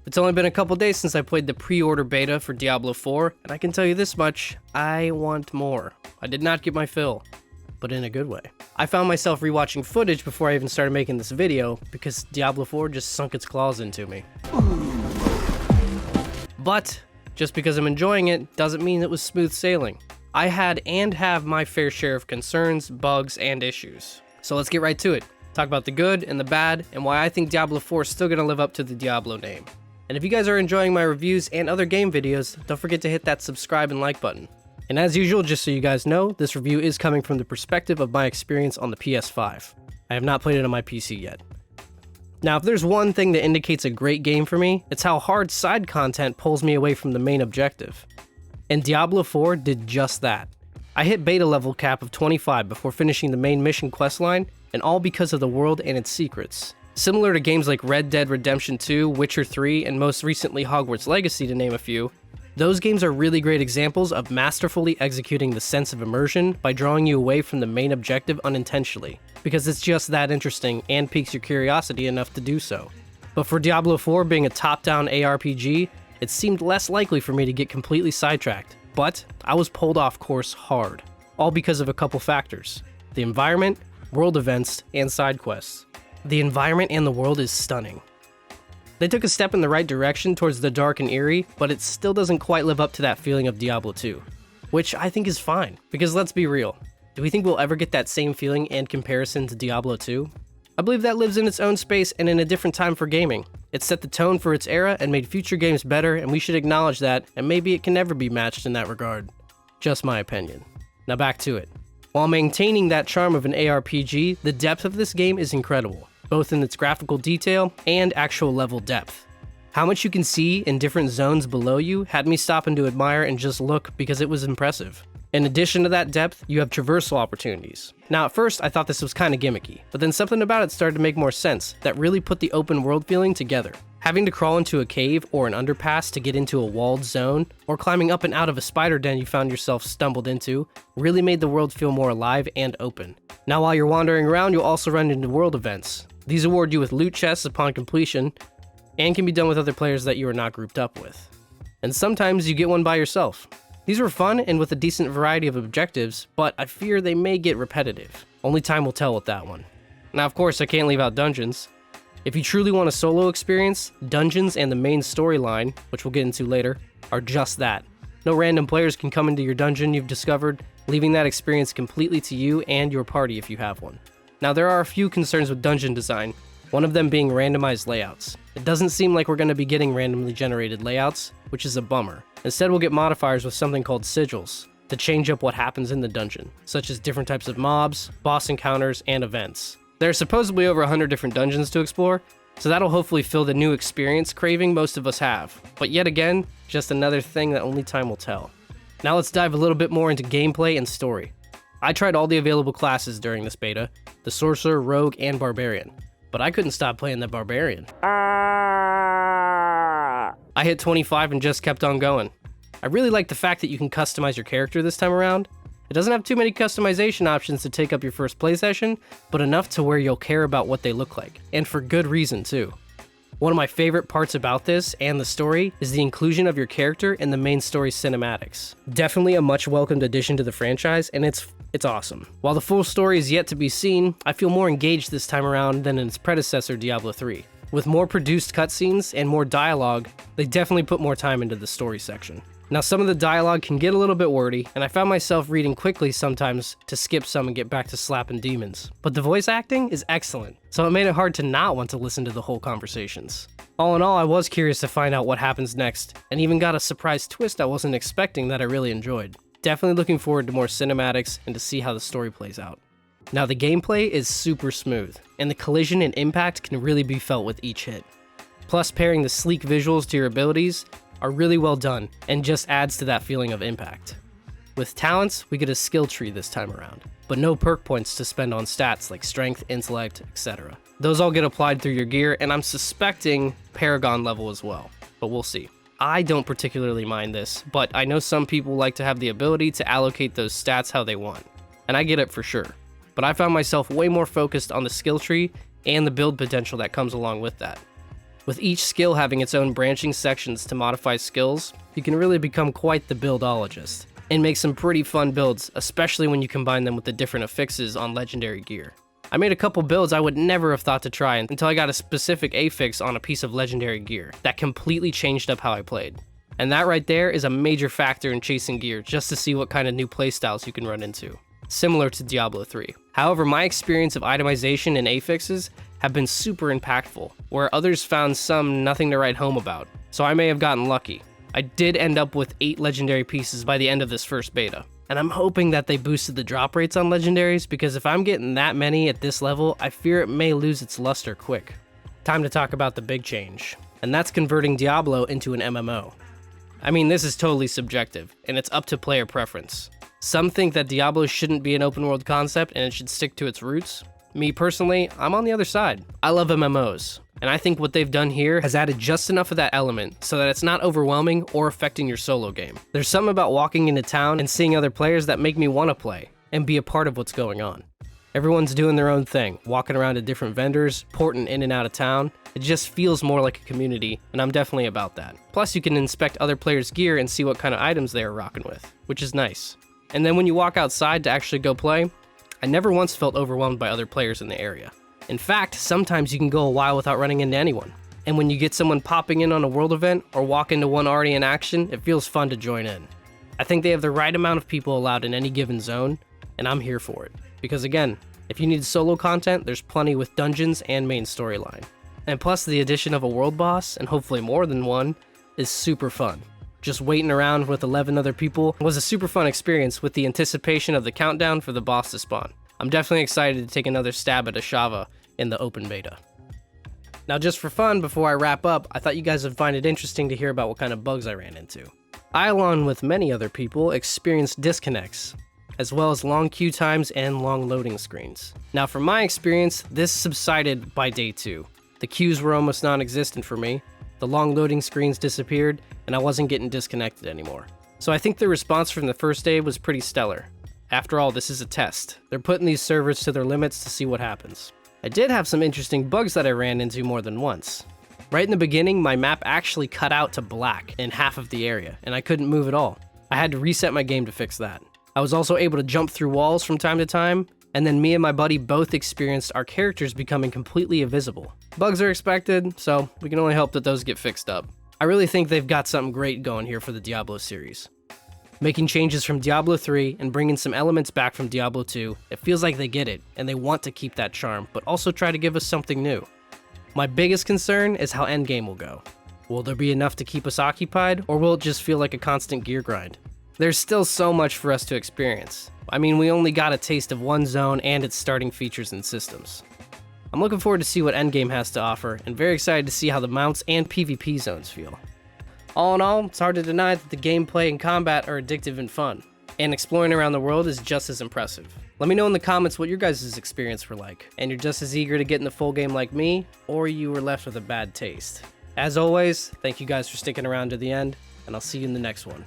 It's only been a couple days since I played the pre-order beta for Diablo 4, and I can tell you this much, I want more. I did not get my fill, but in a good way. I found myself rewatching footage before I even started making this video, because Diablo 4 just sunk its claws into me. But, just because I'm enjoying it, doesn't mean it was smooth sailing. I had and have my fair share of concerns, bugs, and issues. So let's get right to it. Talk about the good and the bad, and why I think Diablo 4 is still going to live up to the Diablo name. And if you guys are enjoying my reviews and other game videos, don't forget to hit that subscribe and like button. And as usual, just so you guys know, this review is coming from the perspective of my experience on the PS5. I have not played it on my PC yet. Now, if there's one thing that indicates a great game for me, it's how hard side content pulls me away from the main objective. And Diablo 4 did just that. I hit beta level cap of 25 before finishing the main mission questline, and all because of the world and its secrets. Similar to games like Red Dead Redemption 2, Witcher 3, and most recently Hogwarts Legacy to name a few, those games are really great examples of masterfully executing the sense of immersion by drawing you away from the main objective unintentionally, because it's just that interesting and piques your curiosity enough to do so. But for Diablo 4 being a top-down ARPG, it seemed less likely for me to get completely sidetracked, but I was pulled off course hard, all because of a couple factors: the environment, world events, and side quests. The environment and the world is stunning. They took a step in the right direction towards the dark and eerie, but it still doesn't quite live up to that feeling of Diablo 2, which I think is fine, because let's be real, do we think we'll ever get that same feeling and comparison to Diablo 2? I believe that lives in its own space and in a different time for gaming. It set the tone for its era and made future games better, and we should acknowledge that, and maybe it can never be matched in that regard. Just my opinion. Now back to it. While maintaining that charm of an ARPG, the depth of this game is incredible, both in its graphical detail and actual level depth. How much you can see in different zones below you had me stopping to admire and just look because it was impressive. In addition to that depth, you have traversal opportunities. Now at first I thought this was kinda gimmicky, but then something about it started to make more sense that really put the open world feeling together. Having to crawl into a cave or an underpass to get into a walled zone, or climbing up and out of a spider den you found yourself stumbled into, really made the world feel more alive and open. Now while you're wandering around, you'll also run into world events. These award you with loot chests upon completion, and can be done with other players that you are not grouped up with. And sometimes you get one by yourself. These were fun and with a decent variety of objectives, but I fear they may get repetitive. Only time will tell with that one. Now of course I can't leave out dungeons. If you truly want a solo experience, dungeons and the main storyline, which we'll get into later, are just that. No random players can come into your dungeon you've discovered, leaving that experience completely to you and your party if you have one. Now there are a few concerns with dungeon design, one of them being randomized layouts. It doesn't seem like we're going to be getting randomly generated layouts, which is a bummer. Instead we'll get modifiers with something called sigils, to change up what happens in the dungeon, such as different types of mobs, boss encounters, and events. There are supposedly over 100 different dungeons to explore, so that'll hopefully fill the new experience craving most of us have. But yet again, just another thing that only time will tell. Now let's dive a little bit more into gameplay and story. I tried all the available classes during this beta, the Sorcerer, Rogue, and Barbarian, but I couldn't stop playing the Barbarian. I hit 25 and just kept on going. I really like the fact that you can customize your character this time around. It doesn't have too many customization options to take up your first play session, but enough to where you'll care about what they look like, and for good reason too. One of my favorite parts about this and the story is the inclusion of your character in the main story cinematics. Definitely a much welcomed addition to the franchise, and it's awesome. While the full story is yet to be seen, I feel more engaged this time around than in its predecessor Diablo 3. With more produced cutscenes and more dialogue, they definitely put more time into the story section. Now some of the dialogue can get a little bit wordy, and I found myself reading quickly sometimes to skip some and get back to slapping demons. But the voice acting is excellent, so it made it hard to not want to listen to the whole conversations. All in all, I was curious to find out what happens next, and even got a surprise twist I wasn't expecting that I really enjoyed. Definitely looking forward to more cinematics and to see how the story plays out. Now the gameplay is super smooth, and the collision and impact can really be felt with each hit. Plus pairing the sleek visuals to your abilities are really well done, and just adds to that feeling of impact. With talents, we get a skill tree this time around, but no perk points to spend on stats like strength, intellect, etc. Those all get applied through your gear, and I'm suspecting Paragon level as well, but we'll see. I don't particularly mind this, but I know some people like to have the ability to allocate those stats how they want, and I get it for sure. But I found myself way more focused on the skill tree and the build potential that comes along with that. With each skill having its own branching sections to modify skills, you can really become quite the buildologist, and make some pretty fun builds, especially when you combine them with the different affixes on legendary gear. I made a couple builds I would never have thought to try until I got a specific affix on a piece of legendary gear that completely changed up how I played. And that right there is a major factor in chasing gear, just to see what kind of new playstyles you can run into, similar to Diablo 3. However, my experience of itemization and affixes have been super impactful, where others found some nothing to write home about, so I may have gotten lucky. I did end up with 8 legendary pieces by the end of this first beta, and I'm hoping that they boosted the drop rates on legendaries, because if I'm getting that many at this level, I fear it may lose its luster quick. Time to talk about the big change, and that's converting Diablo into an MMO. I mean, this is totally subjective, and it's up to player preference. Some think that Diablo shouldn't be an open world concept and it should stick to its roots. Me personally, I'm on the other side. I love MMOs, and I think what they've done here has added just enough of that element so that it's not overwhelming or affecting your solo game. There's something about walking into town and seeing other players that make me want to play and be a part of what's going on. Everyone's doing their own thing, walking around to different vendors, porting in and out of town. It just feels more like a community, and I'm definitely about that. Plus, you can inspect other players' gear and see what kind of items they are rocking with, which is nice. And then when you walk outside to actually go play, I never once felt overwhelmed by other players in the area. In fact, sometimes you can go a while without running into anyone. And when you get someone popping in on a world event or walk into one already in action, it feels fun to join in. I think they have the right amount of people allowed in any given zone, and I'm here for it. Because again, if you need solo content, there's plenty with dungeons and main storyline. And plus, the addition of a world boss, and hopefully more than one, is super fun. Just waiting around with 11 other people was a super fun experience with the anticipation of the countdown for the boss to spawn. I'm definitely excited to take another stab at Ashava in the open beta. Now, just for fun, before I wrap up, I thought you guys would find it interesting to hear about what kind of bugs I ran into. I, along with many other people, experienced disconnects, as well as long queue times and long loading screens. Now, from my experience, this subsided by day 2. The queues were almost non-existent for me, the long loading screens disappeared, and I wasn't getting disconnected anymore. So I think the response from the first day was pretty stellar. After all, this is a test. They're putting these servers to their limits to see what happens. I did have some interesting bugs that I ran into more than once. Right in the beginning, my map actually cut out to black in half of the area, and I couldn't move at all. I had to reset my game to fix that. I was also able to jump through walls from time to time, and then me and my buddy both experienced our characters becoming completely invisible. Bugs are expected, so we can only hope that those get fixed up. I really think they've got something great going here for the Diablo series. Making changes from Diablo 3 and bringing some elements back from Diablo 2, it feels like they get it, and they want to keep that charm, but also try to give us something new. My biggest concern is how endgame will go. Will there be enough to keep us occupied, or will it just feel like a constant gear grind? There's still so much for us to experience. I mean, we only got a taste of one zone and its starting features and systems. I'm looking forward to see what endgame has to offer, and very excited to see how the mounts and PvP zones feel. All in all, it's hard to deny that the gameplay and combat are addictive and fun, and exploring around the world is just as impressive. Let me know in the comments what your guys' experience were like, and you're just as eager to get in the full game like me, or you were left with a bad taste. As always, thank you guys for sticking around to the end, and I'll see you in the next one.